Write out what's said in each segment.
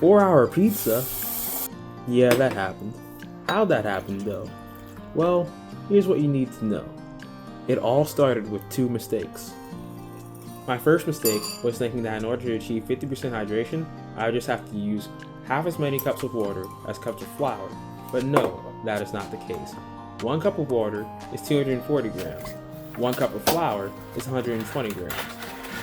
4-hour pizza? Yeah, that happened. How'd that happen though? Well, here's what you need to know. It all started with 2 mistakes. My first mistake was thinking that in order to achieve 50% hydration, I would just have to use half as many cups of water as cups of flour. But no, that is not the case. 1 cup of water is 240 grams. 1 cup of flour is 120 grams.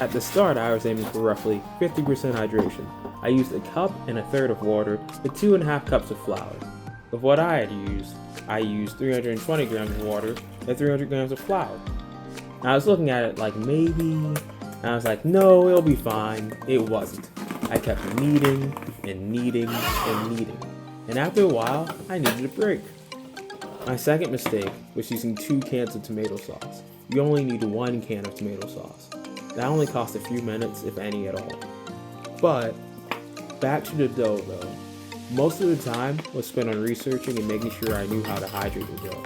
At the start, I was aiming for roughly 50% hydration. I used a cup and a third of water with 2.5 cups of flour. Of what I used 320 grams of water and 300 grams of flour. I was looking at it like maybe, and I was like, no, it'll be fine. It wasn't. I kept kneading and kneading and kneading. And after a while, I needed a break. My second mistake was using 2 cans of tomato sauce. You only need 1 can of tomato sauce. That only costs a few minutes, if any at all. But, back to the dough though. Most of the time was spent on researching and making sure I knew how to hydrate the dough.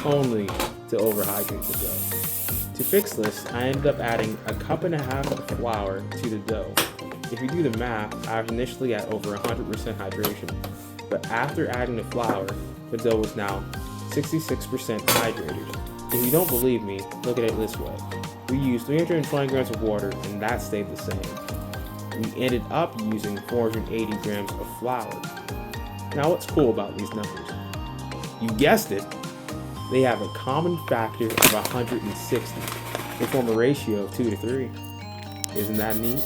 Only to overhydrate the dough. To fix this, I ended up adding 1.5 cups of flour to the dough. If you do the math, I was initially at over 100% hydration. But after adding the flour, the dough was now 66% hydrated. If you don't believe me, look at it this way. We used 320 grams of water and that stayed the same. We ended up using 480 grams of flour. Now what's cool about these numbers? You guessed it, they have a common factor of 160. They form a ratio of 2 to 3. Isn't that neat?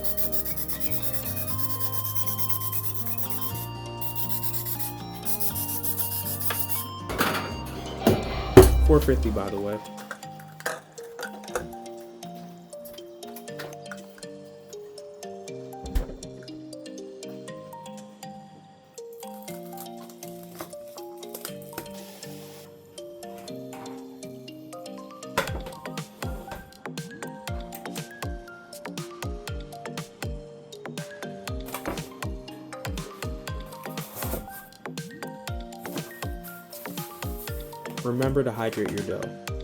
$4.50 by the way. Remember to hydrate your dough.